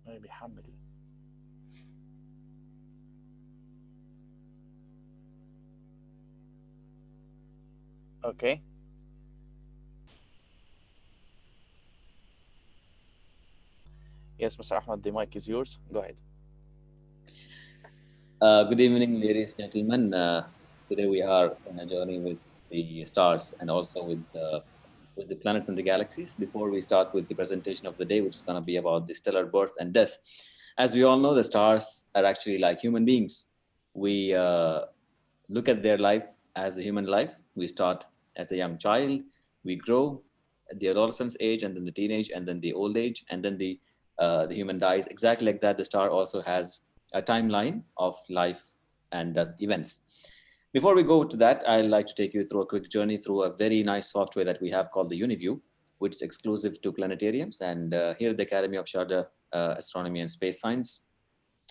بيحمل. Okay. Yes, Mr. Ahmed, the mic is yours. Go ahead. Good evening, ladies and gentlemen. Today we are on a journey with the stars and also with the planets and the galaxies. Before we start with the presentation of the day, which is going to be about the stellar birth and death, as we all know, the stars are actually like human beings. We look at their life as a human life. We start as a young child, we grow at the adolescence age, and then the teenage, and then the old age, and then the human dies. Exactly like that, the star also has a timeline of life and events. Before we go to that, I'd like to take you through a quick journey through a very nice software that we have called the UniView, which is exclusive to planetariums. And here at the Academy of Sharjah Astronomy and Space Science,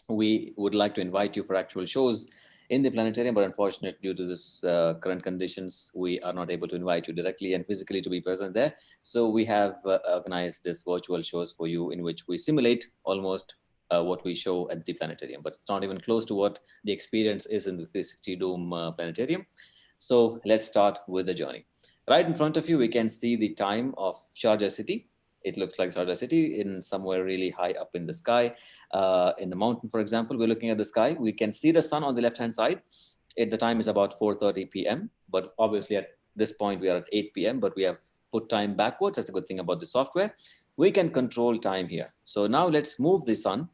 we would like to invite you for actual shows in the planetarium, but unfortunately, due to this current conditions, we are not able to invite you directly and physically to be present there. So we have organized this virtual shows for you in which we simulate almost what we show at the planetarium, but it's not even close to what the experience is in the 360 Dome planetarium. So let's start with the journey. Right in front of you, we can see the time of Sharjah city. It looks like Sharjah city in somewhere really high up in the sky. In the mountain, for example, we're looking at the sky. We can see the sun on the left-hand side. The time is about 4:30 p.m. But obviously at this point, we are at 8 p.m. But we have put time backwards. That's a good thing about the software. We can control time here. So now let's move the sun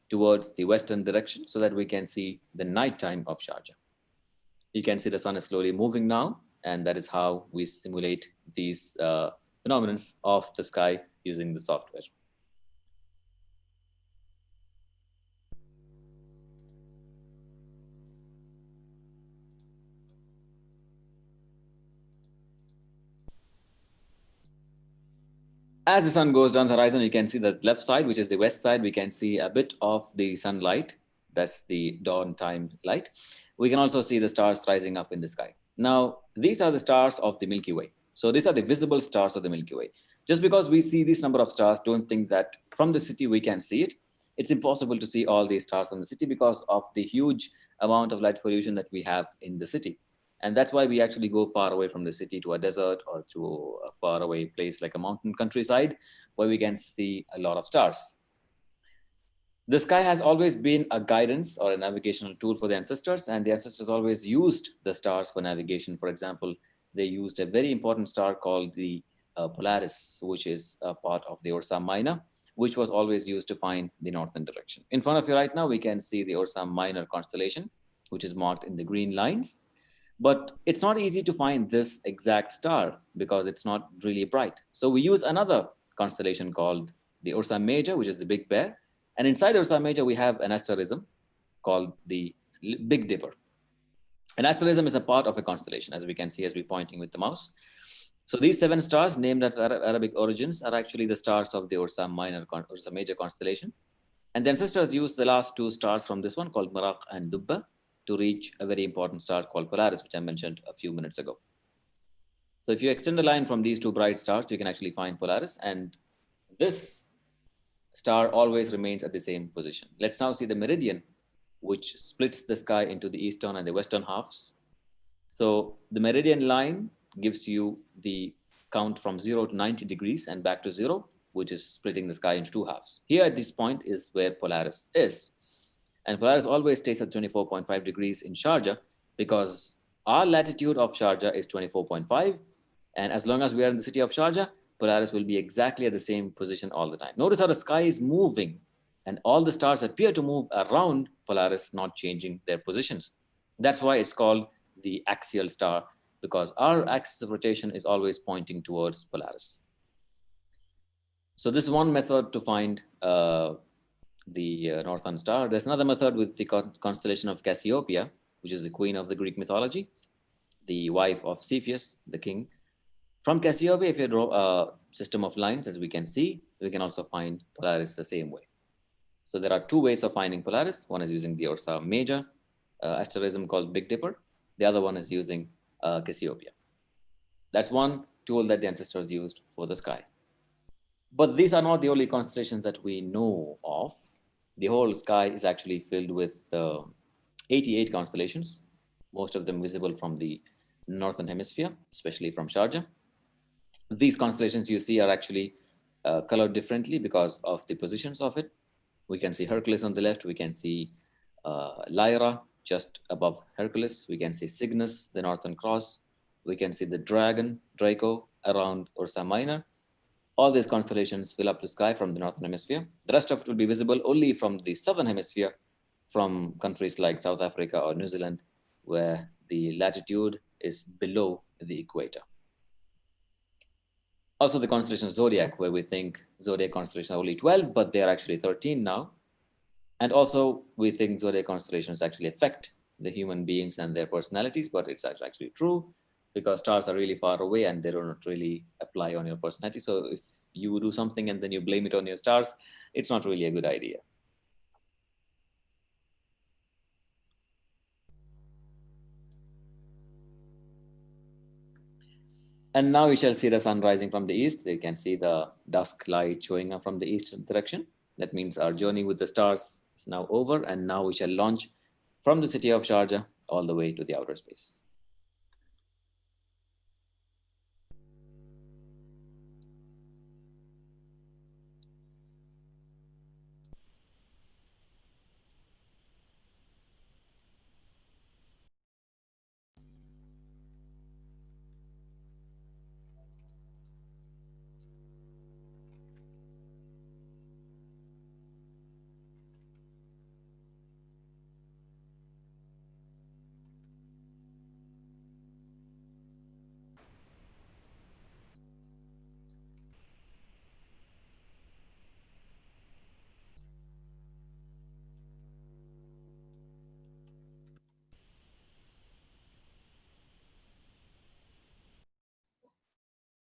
towards the western direction so that we can see the nighttime of Sharjah. You can see the sun is slowly moving now, and that is how we simulate these phenomena of the sky using the software. As the sun goes down the horizon, you can see the left side, which is the west side, we can see a bit of the sunlight. That's the dawn time light. We can also see the stars rising up in the sky. Now, these are the stars of the Milky Way. So these are the visible stars of the Milky Way. Just because we see this number of stars, don't think that from the city we can see it. It's impossible to see all these stars from the city because of the huge amount of light pollution that we have in the city. And that's why we actually go far away from the city to a desert or to a far away place like a mountain countryside where we can see a lot of stars. The sky has always been a guidance or a navigational tool for the ancestors, and the ancestors always used the stars for navigation. For example, they used a very important star called the Polaris, which is a part of the Ursa Minor, which was always used to find the northern direction. In front of you right now, we can see the Ursa Minor constellation, which is marked in the green lines. But it's not easy to find this exact star because it's not really bright. So we use another constellation called the Ursa Major, which is the Big Bear. And inside Ursa Major, we have an asterism called the Big Dipper. An asterism is a part of a constellation, as we can see as we're pointing with the mouse. So these 7 stars named at Arabic origins are actually the stars of the Ursa Major constellation. And the ancestors used the last 2 stars from this one called Maraq and Dubba to reach a very important star called Polaris, which I mentioned a few minutes ago. So if you extend the line from these 2 bright stars, you can actually find Polaris. And this star always remains at the same position. Let's now see the meridian, which splits the sky into the eastern and the western halves. So the meridian line gives you the count from 0 to 90 degrees and back to 0, which is splitting the sky into 2 halves. Here at this point is where Polaris is. And Polaris always stays at 24.5 degrees in Sharjah because our latitude of Sharjah is 24.5. And as long as we are in the city of Sharjah, Polaris will be exactly at the same position all the time. Notice how the sky is moving and all the stars appear to move around Polaris, not changing their positions. That's why it's called the axial star, because our axis of rotation is always pointing towards Polaris. So this is one method to find the northern star. There's another method with the constellation of Cassiopeia, which is the queen of the Greek mythology, the wife of Cepheus, the king. From Cassiopeia, if you draw a system of lines, as we can see, we can also find Polaris the same way. So there are 2 ways of finding Polaris. One is using the Ursa Major asterism called Big Dipper. The other one is using Cassiopeia. That's one tool that the ancestors used for the sky. But these are not the only constellations that we know of. The whole sky is actually filled with 88 constellations, most of them visible from the northern hemisphere, especially from Sharjah. These constellations you see are actually colored differently because of the positions of it. We can see Hercules on the left. We can see Lyra just above Hercules. We can see Cygnus, the Northern Cross. We can see the Dragon, Draco, around Ursa Minor. All these constellations fill up the sky from the Northern Hemisphere. The rest of it will be visible only from the Southern Hemisphere, from countries like South Africa or New Zealand, where the latitude is below the equator. Also, the constellation Zodiac, where we think Zodiac constellations are only 12, but they are actually 13 now. And also, we think Zodiac constellations actually affect the human beings and their personalities, but it's actually true because stars are really far away and they don't really apply on your personality. So if you do something and then you blame it on your stars, it's not really a good idea. And now we shall see the sun rising from the east. You can see the dusk light showing up from the east direction. That means our journey with the stars is now over, and now we shall launch from the city of Sharjah all the way to the outer space.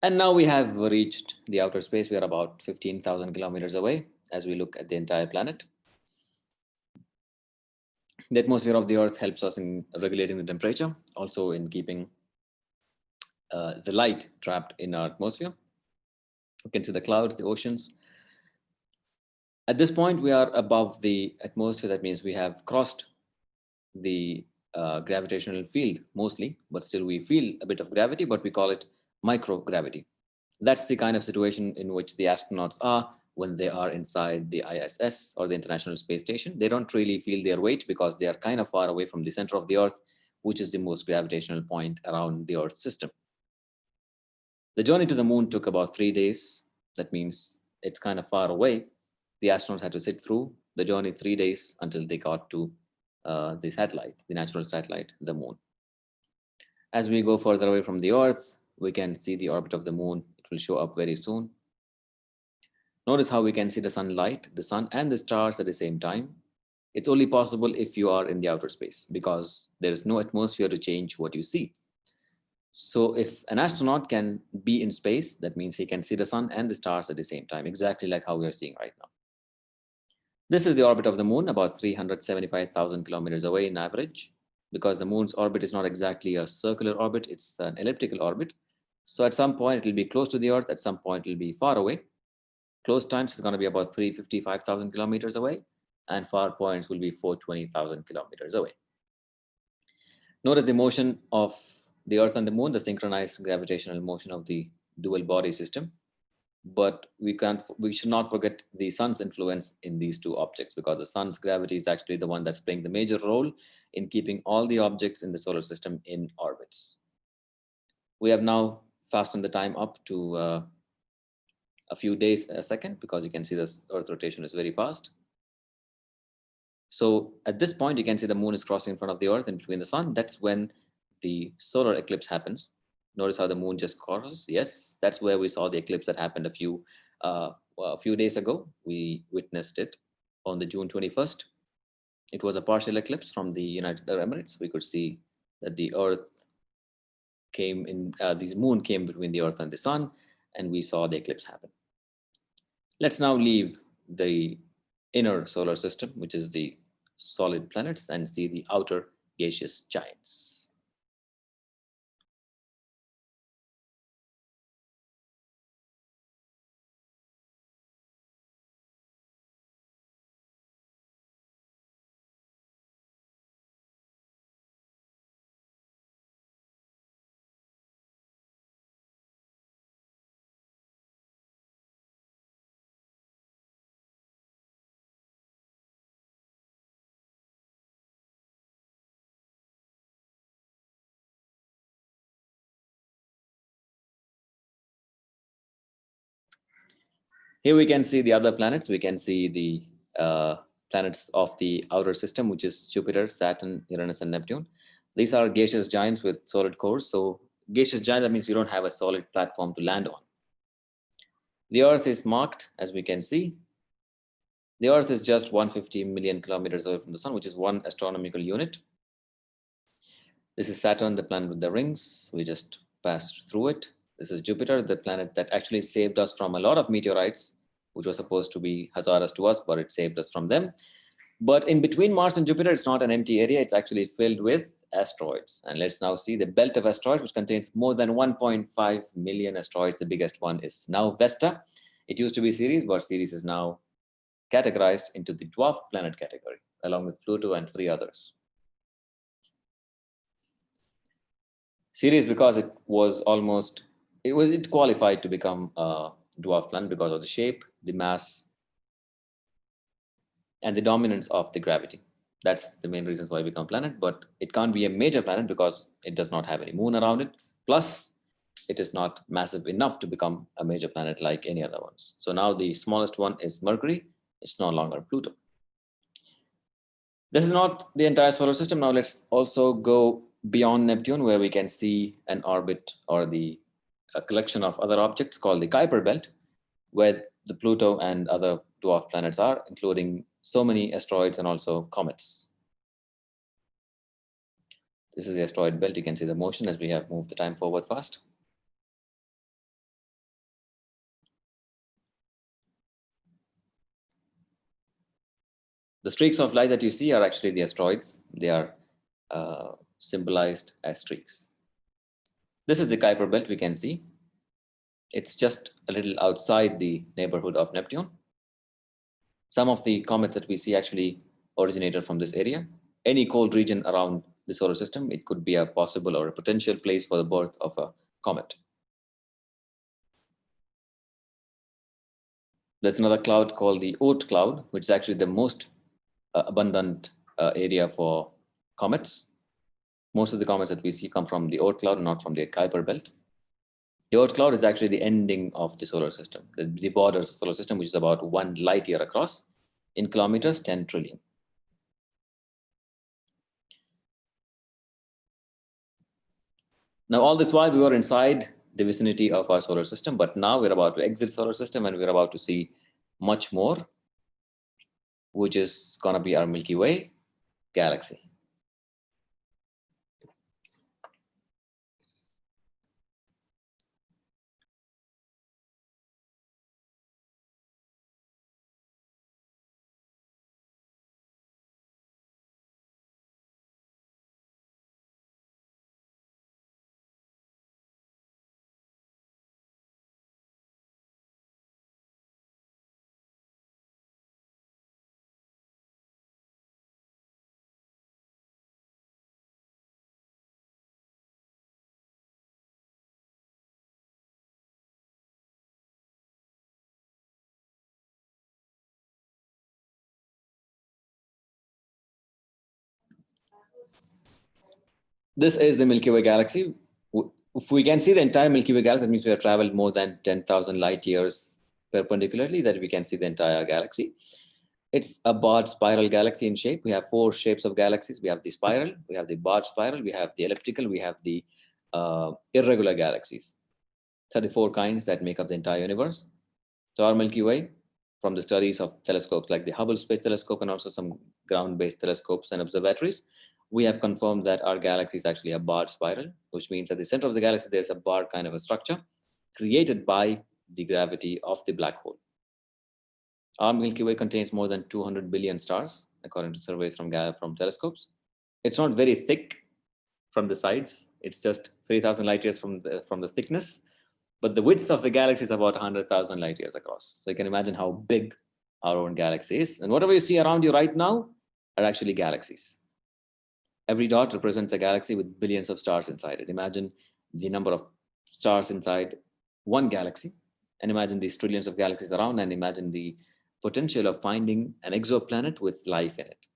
And now we have reached the outer space. We are about 15,000 kilometers away as we look at the entire planet. The atmosphere of the Earth helps us in regulating the temperature, also in keeping the light trapped in our atmosphere. You can see the clouds, the oceans. At this point, we are above the atmosphere. That means we have crossed the gravitational field mostly, but still we feel a bit of gravity, but we call it microgravity. That's the kind of situation in which the astronauts are when they are inside the ISS or the International Space Station. They don't really feel their weight because they are kind of far away from the center of the Earth, which is the most gravitational point around the Earth system. The journey to the moon took about 3 days. That means it's kind of far away. The astronauts had to sit through the journey 3 days until they got to the satellite, the natural satellite, the moon. As we go further away from the Earth, we can see the orbit of the moon. It will show up very soon. Notice how we can see the sunlight, the sun, and the stars at the same time. It's only possible if you are in the outer space because there is no atmosphere to change what you see. So if an astronaut can be in space, that means he can see the sun and the stars at the same time, exactly like how we are seeing right now. This is the orbit of the moon, about 375,000 kilometers away in average, because the moon's orbit is not exactly a circular orbit, it's an elliptical orbit. So at some point, it will be close to the Earth, at some point, it will be far away. Close times is going to be about 355,000 kilometers away, and far points will be 420,000 kilometers away. Notice the motion of the Earth and the moon, the synchronized gravitational motion of the dual body system. But we should not forget the sun's influence in these two objects because the sun's gravity is actually the one that's playing the major role in keeping all the objects in the solar system in orbits. We have now fastened the time up to a few days a second because you can see the Earth rotation is very fast. So at this point, you can see the moon is crossing in front of the Earth and between the sun. That's when the solar eclipse happens. Notice how the moon just crosses. Yes, that's where we saw the eclipse that happened a few days ago. We witnessed it on the June 21st. It was a partial eclipse from the United Arab Emirates. We could see that the Earth came in, the moon came between the Earth and the sun, and we saw the eclipse happen. Let's now leave the inner solar system, which is the solid planets, and see the outer gaseous giants. Here we can see the other planets. We can see the planets of the outer system, which is Jupiter, Saturn, Uranus, and Neptune. These are gaseous giants with solid cores. So gaseous giant, that means you don't have a solid platform to land on. The Earth is marked, as we can see. The Earth is just 150 million kilometers away from the Sun, which is 1 astronomical unit. This is Saturn, the planet with the rings. We just passed through it. This is Jupiter, the planet that actually saved us from a lot of meteorites, which were supposed to be hazardous to us, but it saved us from them. But in between Mars and Jupiter, it's not an empty area. It's actually filled with asteroids. And let's now see the belt of asteroids, which contains more than 1.5 million asteroids. The biggest one is now Vesta. It used to be Ceres, but Ceres is now categorized into the dwarf planet category, along with Pluto and 3 others. Ceres, because it qualified to become a dwarf planet because of the shape, the mass, and the dominance of the gravity. That's the main reasons why it become a planet, but it can't be a major planet because it does not have any moon around it. Plus, it is not massive enough to become a major planet like any other ones. So now the smallest one is Mercury. It's no longer Pluto. This is not the entire solar system. Now let's also go beyond Neptune, where we can see an orbit or a collection of other objects called the Kuiper belt, where the Pluto and other dwarf planets are, including so many asteroids and also comets. This is the asteroid belt. You can see the motion as we have moved the time forward fast. The streaks of light that you see are actually the asteroids. They are symbolized as streaks. This is the Kuiper belt we can see. It's just a little outside the neighborhood of Neptune. Some of the comets that we see actually originated from this area. Any cold region around the solar system, it could be a possible or a potential place for the birth of a comet. There's another cloud called the Oort cloud, which is actually the most abundant area for comets. Most of the comets that we see come from the Oort cloud, not from the Kuiper belt. The Oort cloud is actually the ending of the solar system, the borders of the solar system, which is about 1 light year across. In kilometers, 10 trillion. Now, all this while we were inside the vicinity of our solar system, but now we're about to exit solar system and we're about to see much more, which is going to be our Milky Way galaxy. This is the Milky Way galaxy. If we can see the entire Milky Way galaxy, that means we have traveled more than 10,000 light years perpendicularly, that we can see the entire galaxy. It's a barred spiral galaxy in shape. We have 4 shapes of galaxies. We have the spiral, we have the barred spiral, we have the elliptical, we have the irregular galaxies. So the 4 kinds that make up the entire universe. So our Milky Way, from the studies of telescopes like the Hubble Space Telescope and also some ground-based telescopes and observatories, we have confirmed that our galaxy is actually a barred spiral, which means at the center of the galaxy, there's a bar kind of a structure created by the gravity of the black hole. Our Milky Way contains more than 200 billion stars, according to surveys from telescopes. It's not very thick from the sides. It's just 3,000 light years from the thickness. But the width of the galaxy is about 100,000 light years across. So you can imagine how big our own galaxy is. And whatever you see around you right now are actually galaxies. Every dot represents a galaxy with billions of stars inside it. Imagine the number of stars inside one galaxy, and imagine these trillions of galaxies around, and imagine the potential of finding an exoplanet with life in it.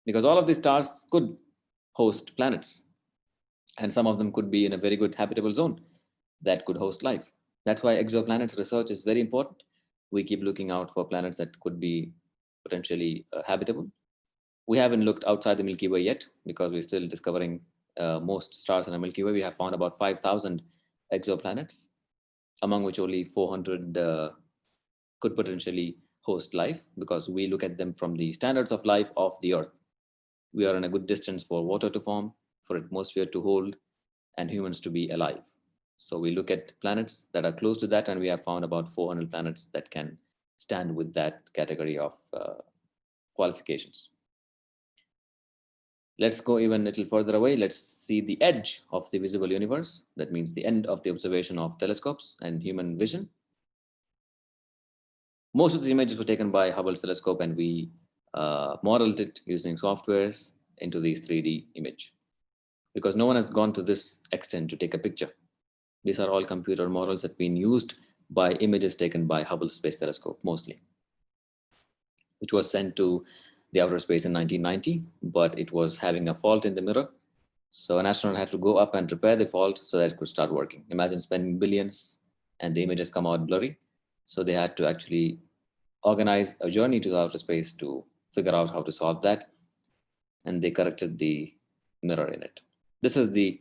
Because all of these stars could host planets, and some of them could be in a very good habitable zone that could host life. That's why exoplanets research is very important, We keep looking out for planets that could be potentially habitable. We haven't looked outside the Milky Way yet because we're still discovering most stars in the Milky Way. We have found about 5,000 exoplanets, among which only 400 could potentially host life because we look at them from the standards of life of the Earth. We are in a good distance for water to form, for atmosphere to hold, and humans to be alive. So we look at planets that are close to that, and we have found about 400 planets that can stand with that category of qualifications. Let's go even a little further away. Let's see the edge of the visible universe. That means the end of the observation of telescopes and human vision. Most of the images were taken by Hubble telescope, and we modeled it using softwares into these 3D image, because no one has gone to this extent to take a picture. These are all computer models that have been used by images taken by Hubble Space Telescope mostly, which was sent to the outer space in 1990, but it was having a fault in the mirror. So an astronaut had to go up and repair the fault so that it could start working. Imagine spending billions and the images come out blurry. So they had to actually organize a journey to the outer space to figure out how to solve that. And they corrected the mirror in it. This is the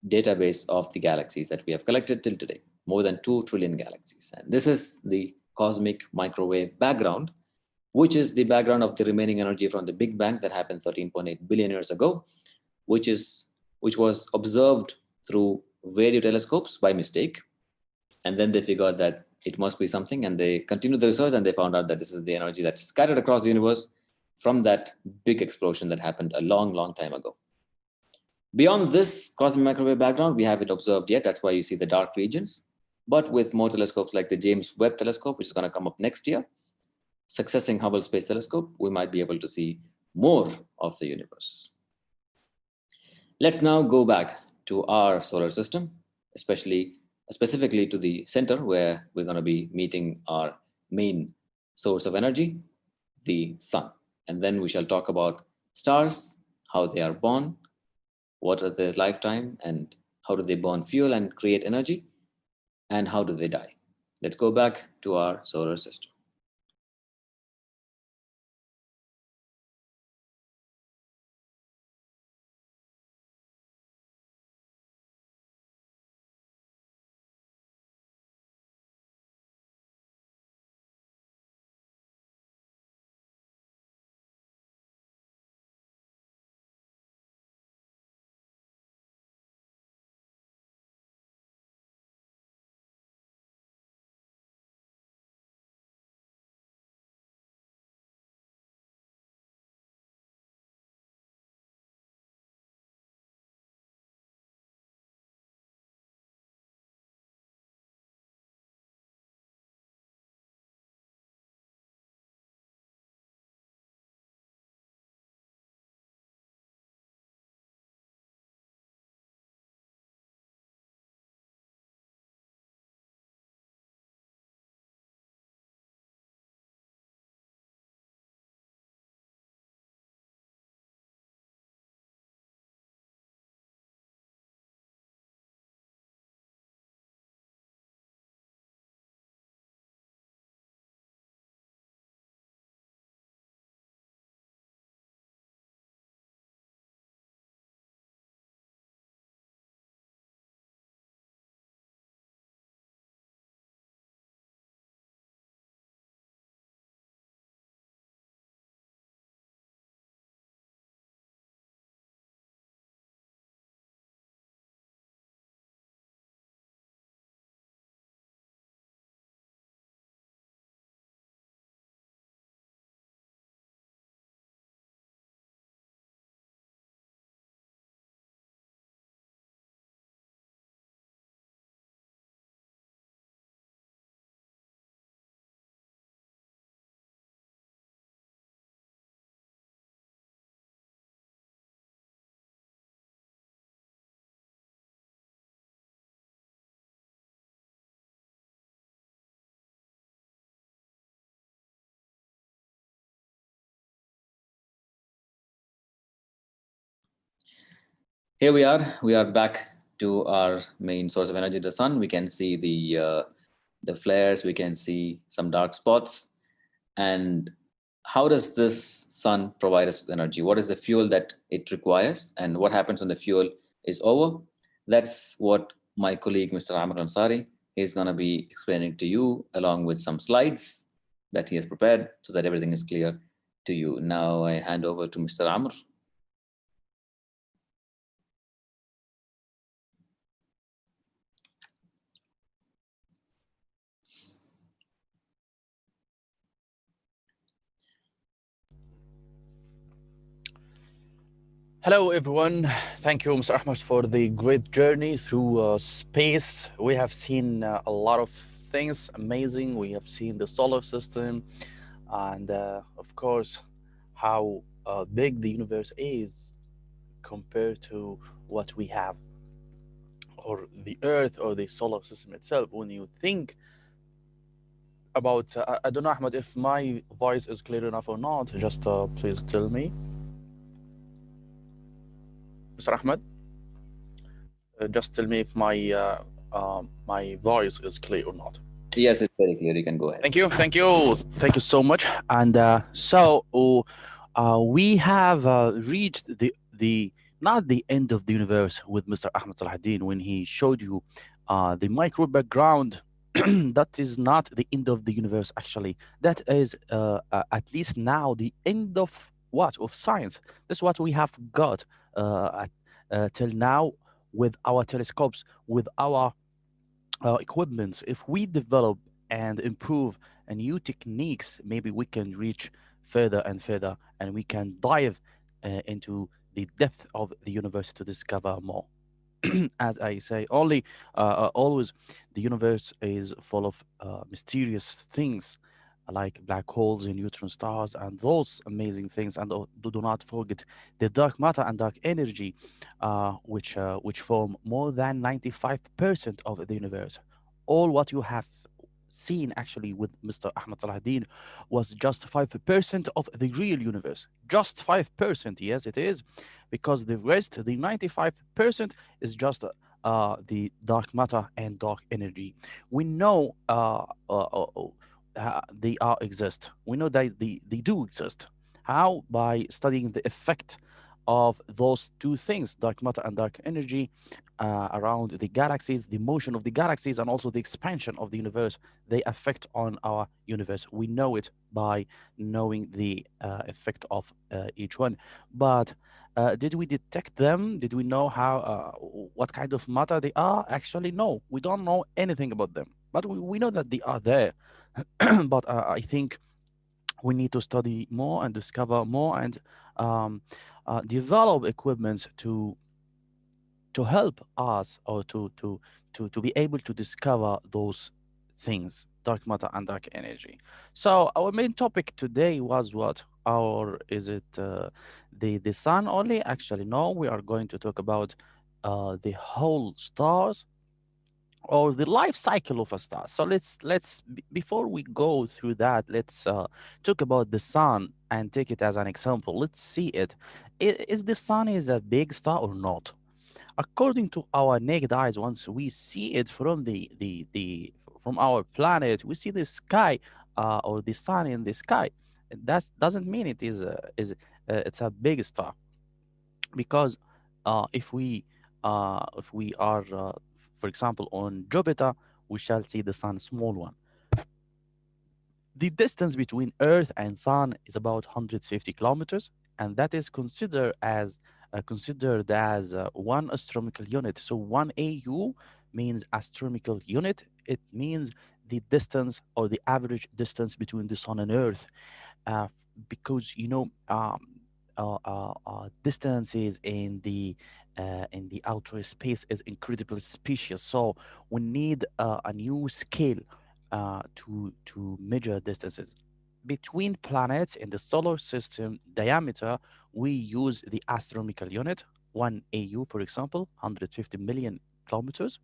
database of the galaxies that we have collected till today, more than 2 trillion galaxies. And this is the cosmic microwave background, which is the background of the remaining energy from the Big Bang that happened 13.8 billion years ago, which was observed through radio telescopes by mistake. And then they figured that it must be something, and they continued the research, and they found out that this is the energy that's scattered across the universe from that big explosion that happened a long, long time ago. Beyond this cosmic microwave background, we haven't observed yet. That's why you see the dark regions. But with more telescopes like the James Webb Telescope, which is going to come up next year, successing Hubble Space Telescope, we might be able to see more of the universe. Let's now go back to our solar system, specifically to the center where we're going to be meeting our main source of energy, the sun. And then we shall talk about stars, how they are born, what are their lifetime, and how do they burn fuel and create energy, and how do they die. Let's go back to our solar system. Here we are back to our main source of energy, the sun. We can see the the flares, we can see some dark spots. And how does this sun provide us with energy? What is the fuel that it requires? And what happens when the fuel is over? That's what my colleague, Mr. Amr Ansari, is going to be explaining to you along with some slides that he has prepared so that everything is clear to you. Now I hand over to Mr. Amr. Hello, everyone. Thank you, Mr. Ahmed, for the great journey through space. We have seen a lot of things amazing. We have seen the solar system, and of course, how big the universe is compared to what we have, or the Earth, or the solar system itself. When you think about, I don't know, Ahmed, if my voice is clear enough or not. Just please tell me, Mr. Ahmed. Just tell me if my voice is clear or not. Yes, it's very clear. You can go ahead. Thank you so much. And we have reached the not the end of the universe with Mr. Ahmed Salahuddin when he showed you the micro background. That is not the end of the universe. Actually, that is at least now the end of what, of science. That's what we have got till now with our telescopes, with our equipments. If we develop and improve new techniques, maybe we can reach further and further, and we can dive into the depth of the universe to discover more. As I say, always, the universe is full of mysterious things like black holes and neutron stars and those amazing things. And do not forget the dark matter and dark energy, which form more than 95% of the universe. All what you have seen actually with Mr. Ahmed Salahuddin was just 5% of the real universe. Just 5%, yes, it is, because the rest, the 95%, is just the dark matter and dark energy. We know they are exist. We know that they do exist. How? By studying the effect of those two things, dark matter and dark energy, around the galaxies, the motion of the galaxies, and also the expansion of the universe. They affect on our universe. We know it by knowing the effect of each one. But did we detect them? Did we know how, what kind of matter they are? Actually, no. We don't know anything about them. But we know that they are there. But I think we need to study more and discover more and develop equipments to help us, or to be able to discover those things, dark matter and dark energy. So our main topic today was what? Or is it the sun only? Actually, no. We are going to talk about the whole stars, or the life cycle of a star. So before we go through that, let's talk about the sun and take it as an example. Let's see it. Is the sun is a big star or not? According to our naked eyes, once we see it from the from our planet, we see the sky, or the sun in the sky. That doesn't mean it is it's a big star, because if we are, for example, on Jupiter, we shall see the sun small one. The distance between Earth and Sun is about 150 kilometers, and that is considered as one astronomical unit. So 1 AU means astronomical unit. It means the distance, or the average distance between the Sun and Earth, uh, because distances in the outer space is incredibly spacious. So we need a new scale to measure distances between planets in the solar system. Diameter, we use the astronomical unit, 1 AU, for example, 150 million kilometers.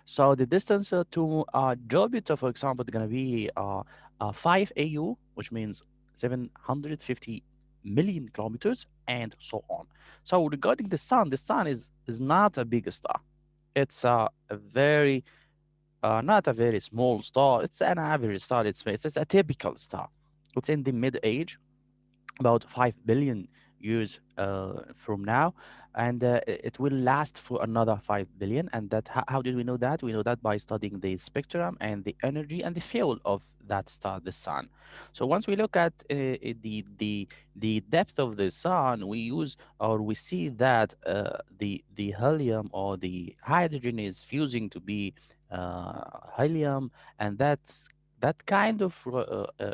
So the distance to Jupiter, for example, is going to be 5 AU, which means 750 million kilometers, and so on. So regarding the sun is not a big star. It's a very not a very small star. It's an average star. It's a typical star. It's in the mid age, about 5 billion years from now, and it will last for another 5 billion. And that, how did we know that? We know that by studying the spectrum and the energy and the fuel of that star, the sun. So once we look at the depth of the sun, we use, or we see that the helium or the hydrogen is fusing to be helium, and that kind of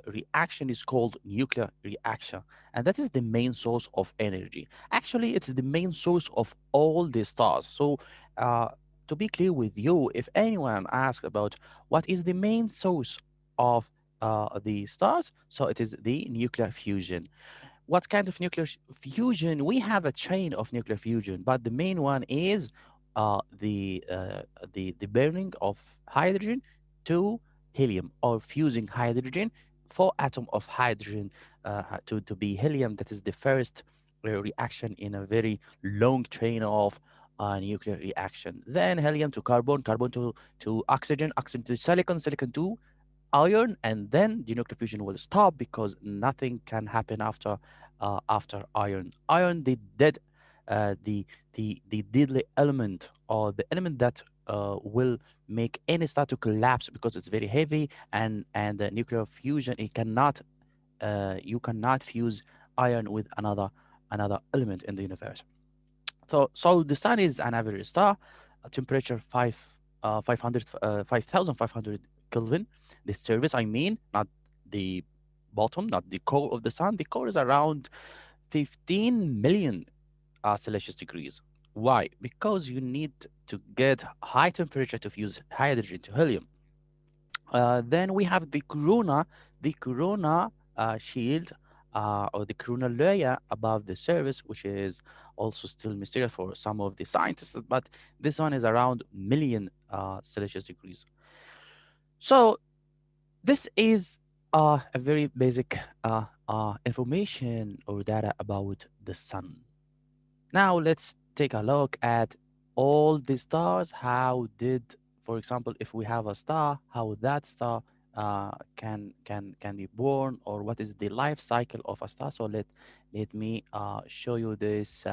reaction is called nuclear reaction, and that is the main source of energy. Actually, it's the main source of all the stars. So, uh, to be clear with you, if anyone asks about what is the main source of the stars, so it is the nuclear fusion. What kind of nuclear fusion? We have a chain of nuclear fusion, but the main one is the burning of hydrogen to helium, or fusing hydrogen for atom of hydrogen to be helium. That is the first reaction in a very long chain of nuclear reaction. Then helium to carbon, carbon to oxygen, oxygen to silicon, silicon to iron, and then the nuclear fusion will stop because nothing can happen after iron. Iron, the dead, the deadly element, or the element that will make any star to collapse because it's very heavy, and nuclear fusion, it cannot you cannot fuse iron with another element in the universe. So the sun is an average star, a temperature 5,500 Kelvin. The surface, I mean, not the bottom, not the core of the sun. The core is around 15 million Celsius degrees. Why? Because you need to get high temperature to fuse hydrogen to helium. Then we have the corona shield, or the corona layer above the surface, which is also still mysterious for some of the scientists, but this one is around million Celsius degrees. So this is a very basic information or data about the sun. Now let's take a look at all the stars. How did, for example, if we have a star, how that star can be born, or what is the life cycle of a star? So let me show you this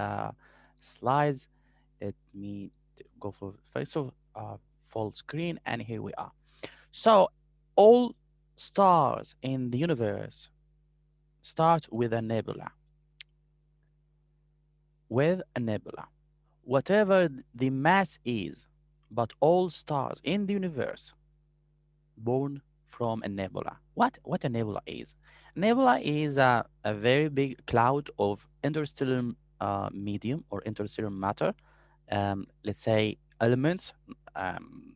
slides. Let me go for face of full screen, and here we are. So all stars in the universe start with a nebula. With a nebula, whatever the mass is, but all stars in the universe born from a nebula. What a nebula is? Nebula is a very big cloud of interstellar medium or interstellar matter. Let's say elements, um,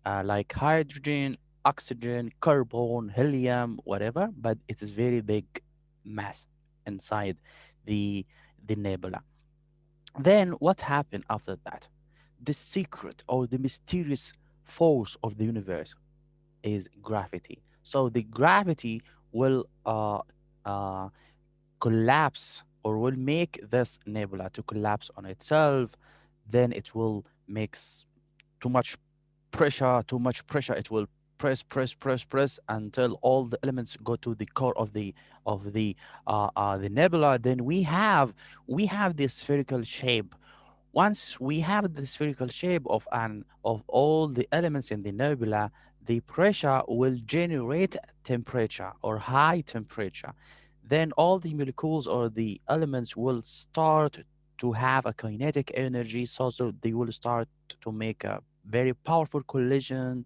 like hydrogen, oxygen, carbon, helium, whatever. But it is very big mass inside the the nebula. Then what happened after that? The secret or the mysterious force of the universe is gravity. So the gravity will uh, collapse, or will make this nebula to collapse on itself. Then it will mix too much too much pressure. It will press until all the elements go to the core of the nebula. Then we have this spherical shape. Once we have the spherical shape of all the elements in the nebula, the pressure will generate temperature or high temperature. Then all the molecules or the elements will start to have a kinetic energy, so they will start to make a very powerful collision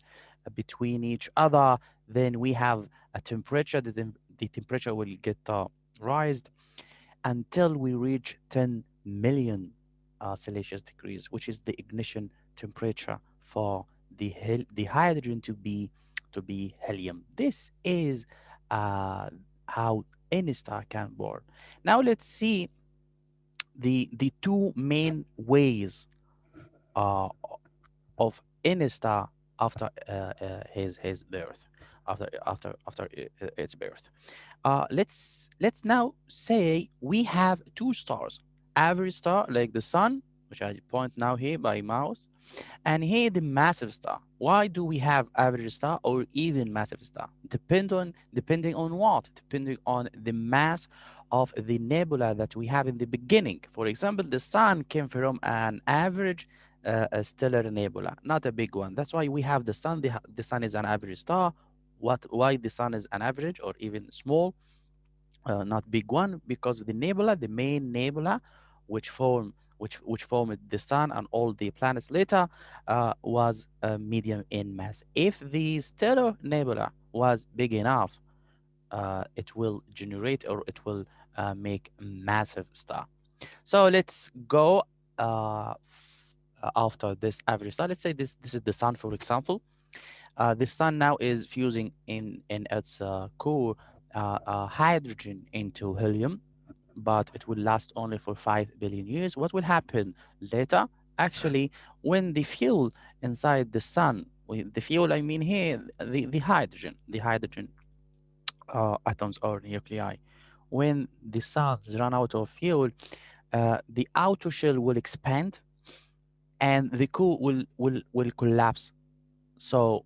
between each other. Then we have a temperature. The temperature will get raised until we reach 10 million Celsius degrees, which is the ignition temperature for the hydrogen to be helium. This is how any star can born. Now let's see the two main ways uh, of any star after his birth, after its birth. Let's now say we have two stars, average star like the sun, which I point now here by mouse, And here the massive star. Why do we have average star or even massive star? Depending on what? Depending on the mass of the nebula that we have in the beginning. For example, the sun came from an average a stellar nebula, not a big one. That's why we have the sun. The sun is an average star. Why the sun is an average or even small, not big one, because the nebula, the main nebula, which formed the sun and all the planets later, was medium in mass. If the stellar nebula was big enough, it will generate or it will make a massive star. So let's go after this average star. Let's say this is the sun, for example. The sun now is fusing in its core hydrogen into helium, but it will last only for 5 billion years. What will happen later? Actually, when the fuel inside the sun, the fuel I mean here, the hydrogen atoms or nuclei, when the suns run out of fuel, the outer shell will expand and the core will collapse. So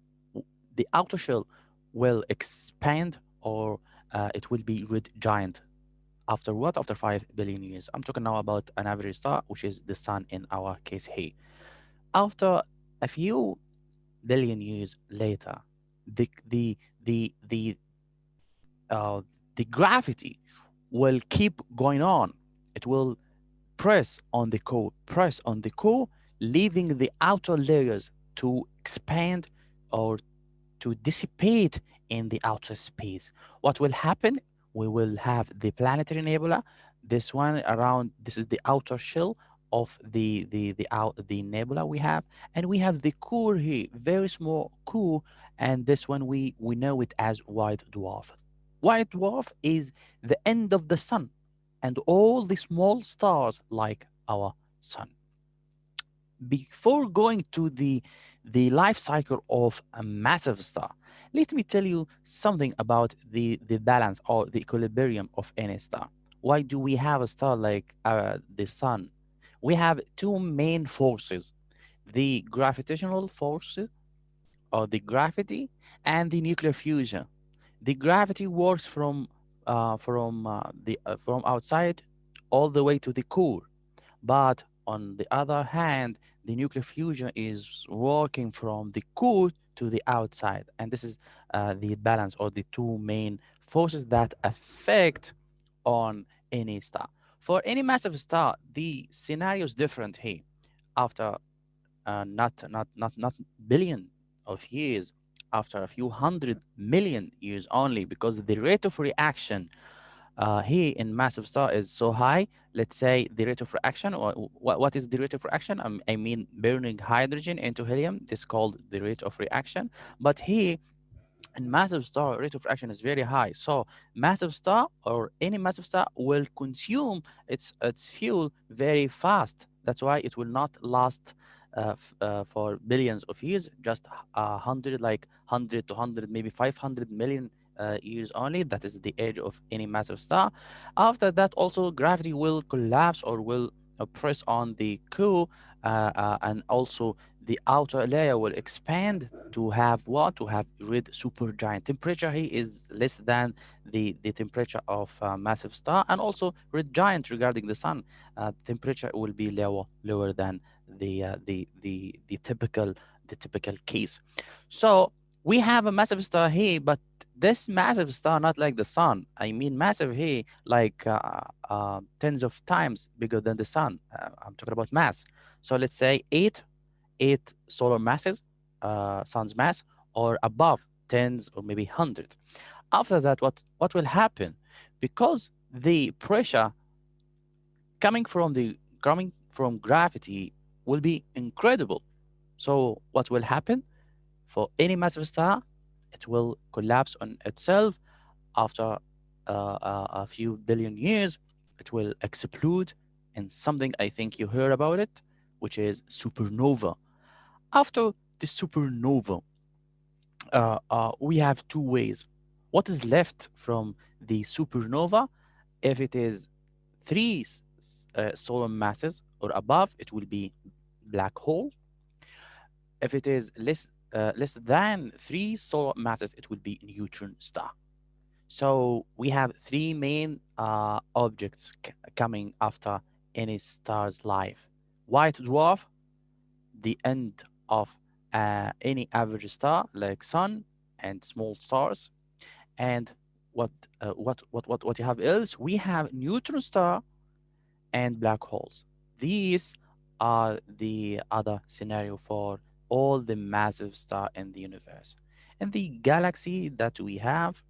the outer shell will expand or it will be red giant. After what? After 5 billion years. I'm talking now about an average star, which is the sun in our case here. After a few billion years later, the the the the uh, the gravity will keep going on. It will press on the core, leaving the outer layers to expand or to dissipate in the outer space. What will happen? We will have the planetary nebula. This one around. This is the outer shell of the nebula we have, and we have the core here, very small core, and this one we know it as white dwarf. White dwarf is the end of the sun, and all the small stars like our sun. Before going to the life cycle of a massive star, let me tell you something about the balance or the equilibrium of any star. Why do we have a star like the sun? We have two main forces: the gravitational forces or the gravity and the nuclear fusion. The gravity works from outside all the way to the core, but on the other hand, the nuclear fusion is working from the core to the outside. And this is the balance or the two main forces that affect on any star. For any massive star, the scenario is different here. After not billion of years, after a few 100 million years only, because the rate of reaction here in massive star is so high. Let's say the rate of reaction, or what is the rate of reaction? I mean burning hydrogen into helium. This is called the rate of reaction. But here in massive star, rate of reaction is very high. So massive star or any massive star will consume its fuel very fast. That's why it will not last for billions of years, just 100, like 100 to 100, maybe 500 million years only. That is the age of any massive star. After that, also gravity will collapse or will press on the core, and also the outer layer will expand to have what? To have red supergiant. Temperature here is less than the temperature of a massive star, and also red giant regarding the sun. Temperature will be lower than the typical case. So we have a massive star here, but this massive star not like the sun. I mean massive here, like tens of times bigger than the sun. I'm talking about mass. So let's say eight solar masses, sun's mass, or above tens or maybe hundred. After that, what will happen? Because the pressure coming from gravity will be incredible. So what will happen for any massive star? It will collapse on itself after a few billion years. It will explode in something I think you heard about it, which is supernova. After the supernova, we have two ways. What is left from the supernova? If it is three solar masses or above, it will be black hole. If it is less than three solar masses, it will be neutron star. So we have three main objects coming after any star's life: white dwarf, the end of any average star like sun and small stars, and what you have else? We have neutron star and black holes. These are the other scenario for all the massive star in the universe. In the galaxy that we have,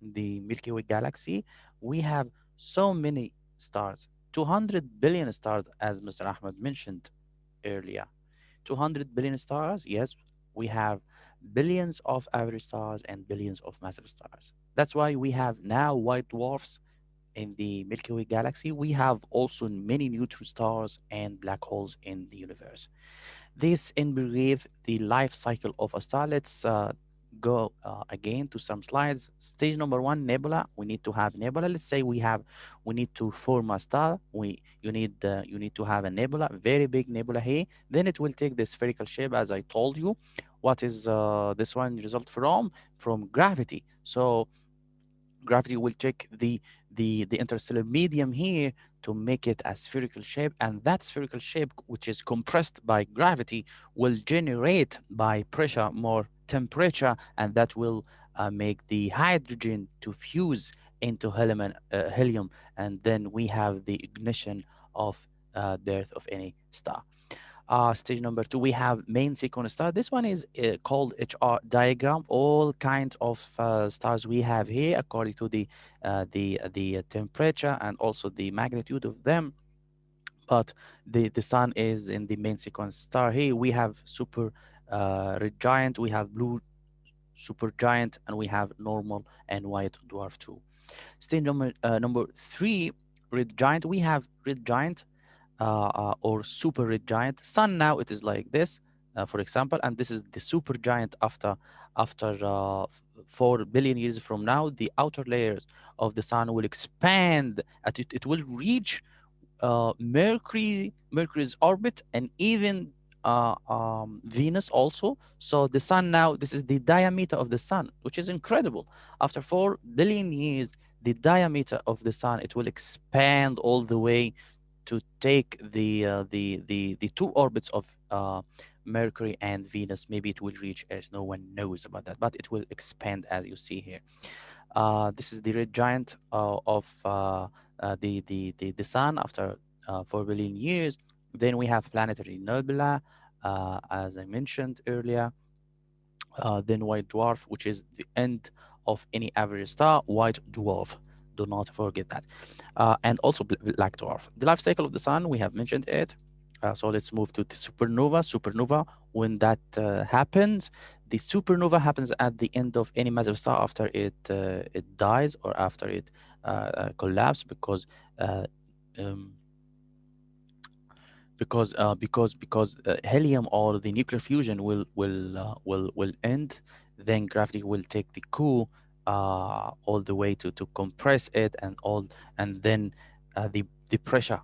the Milky Way galaxy, we have so many stars, 200 billion stars, as Mr. Ahmed mentioned earlier. 200 billion stars, yes, we have billions of average stars and billions of massive stars. That's why we have now white dwarfs in the Milky Way galaxy. We have also many neutron stars and black holes in the universe. This in brief the life cycle of a star. Let's go again to some slides. Stage number one, nebula. We need to have nebula. Let's say we need to form a star. You need to have a nebula, very big nebula here. Then it will take the spherical shape, as I told you. What is this one result from? From gravity. So gravity will take the interstellar medium here to make it a spherical shape, and that spherical shape, which is compressed by gravity, will generate by pressure more temperature, and that will make the hydrogen to fuse into helium, and then we have the ignition of birth of any star. Stage number two, we have main sequence star. This one is called HR diagram. All kinds of stars we have here according to the temperature and also the magnitude of them. But the sun is in the main sequence star. Here we have super red giant, we have blue super giant, and we have normal and white dwarf too. Stage number three, red giant. We have red giant or super red giant. Sun now it is like this, for example, and this is the super giant after 4 billion years from now. The outer layers of the sun will expand. It will reach Mercury's orbit, and even Venus also. So the sun now, this is the diameter of the sun, which is incredible. After 4 billion years, the diameter of the sun, it will expand all the way to take the two orbits of Mercury and Venus. Maybe it will reach Earth. No one knows about that, but it will expand as you see here. This is the red giant of the sun after 4 billion years. Then we have planetary nebula, as I mentioned earlier. Then white dwarf, which is the end of any average star. White dwarf, do not forget that. And also black dwarf. The life cycle of the sun, we have mentioned it. So let's move to the supernova. Supernova, when that happens, the supernova happens at the end of any massive star after it dies or after it collapses, uh, um, because helium or the nuclear fusion will end. Then gravity will take the coup all the way to compress it, and then the pressure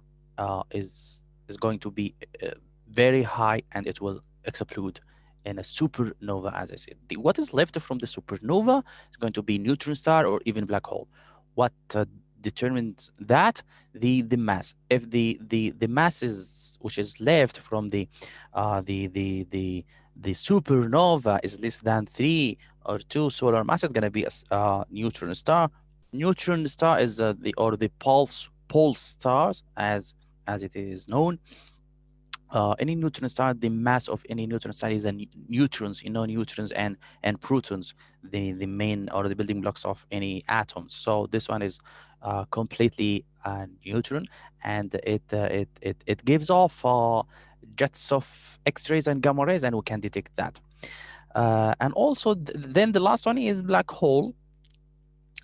is going to be very high, and it will explode in a supernova. As I said, what is left from the supernova is going to be neutron star or even black hole. What determines that? The mass. If the mass is which is left from the supernova is less than 3 or 2 solar mass, it's going to be a neutron star. Neutron star is the or the pulse stars, as it is known. Any neutron star, the mass of any neutron star is neutrons, neutrons and protons, the main or the building blocks of any atoms. So this one is completely neutron, and it gives off jets of X-rays and gamma rays, and we can detect that. And also, then the last one is black hole.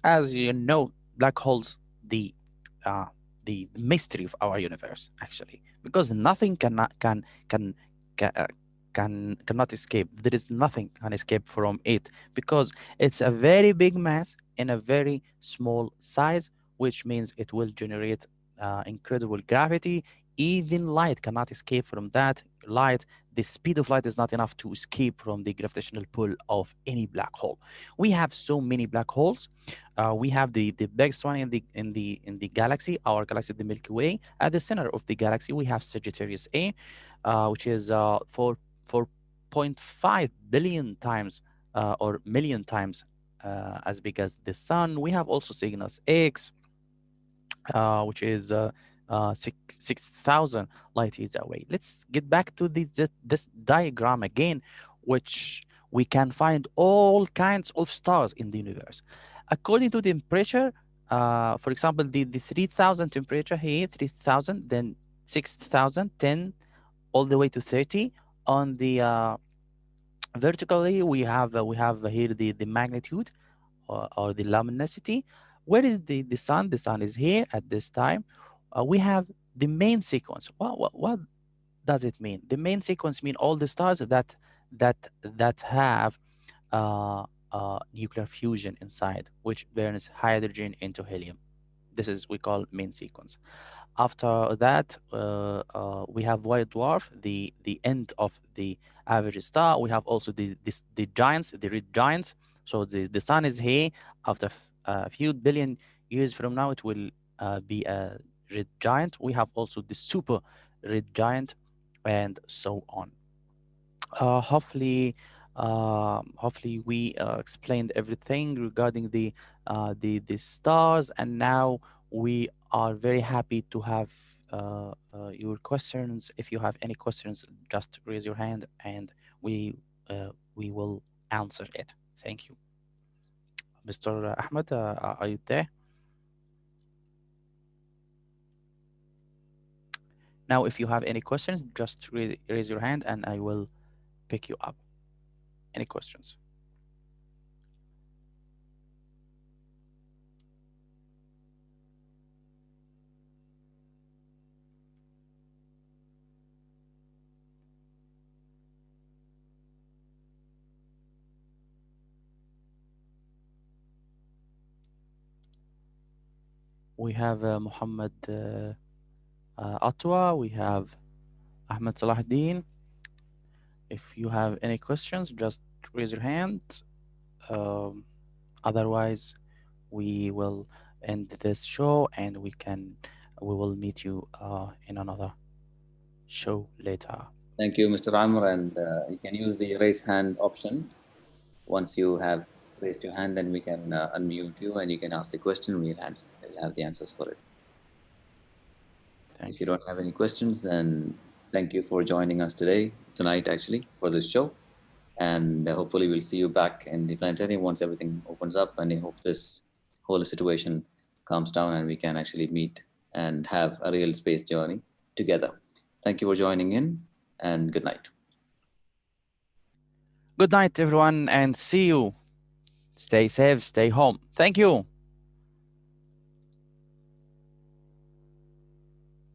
As you know, black holes, uh, the mystery of our universe, actually, because nothing can ca- uh, cannot escape. There is nothing can escape from it, because it's a very big mass in a very small size, which means it will generate incredible gravity. Even light cannot escape from that. Light, the speed of light is not enough to escape from the gravitational pull of any black hole. We have so many black holes. We have the biggest one in the galaxy, our galaxy, the Milky Way. At the center of the galaxy, we have Sagittarius A, which is 4.5 billion times or million times as big as the sun. We have also Cygnus X, which is 6,000 light years away. Let's get back to this diagram again, which we can find all kinds of stars in the universe. According to the temperature, for example, the 3,000 temperature here, 3,000, then 6,000, 10, all the way to 30. On the vertically, we have here the magnitude or the luminosity. Where is the sun? The sun is here at this time. We have the main sequence. What does it mean? The main sequence mean all the stars that have uh, nuclear fusion inside, which burns hydrogen into helium. This is we call main sequence. After that, we have white dwarf, the end of the average star. We have also the giants, the red giants. So the sun is here. After a few billion years from now, it will be a red giant. We have also the super red giant, and so on. Hopefully we explained everything regarding the stars, and now we are very happy to have your questions. If you have any questions, just raise your hand, and we will answer it. Thank you, Mr. Ahmed. Are you there? Now, if you have any questions, just raise your hand, and I will pick you up. Any questions? We have Muhammad Atwa. We have Ahmed Salahuddin. If you have any questions, just raise your hand. Um, Otherwise, we will end this show, and we will meet you in another show later. Thank you, Mr. Amr, and you can use the raise hand option. Once you have raised your hand, then we can unmute you and you can ask the question. We'll have the answers for it. If Thank you you. don't have any questions, then thank you for joining us tonight actually, for this show. And hopefully, we'll see you back in the planetarium once everything opens up. And I hope this whole situation calms down and we can actually meet and have a real space journey together. Thank you for joining in, and good night. Good night, everyone, and see you. Stay safe, stay home. Thank you.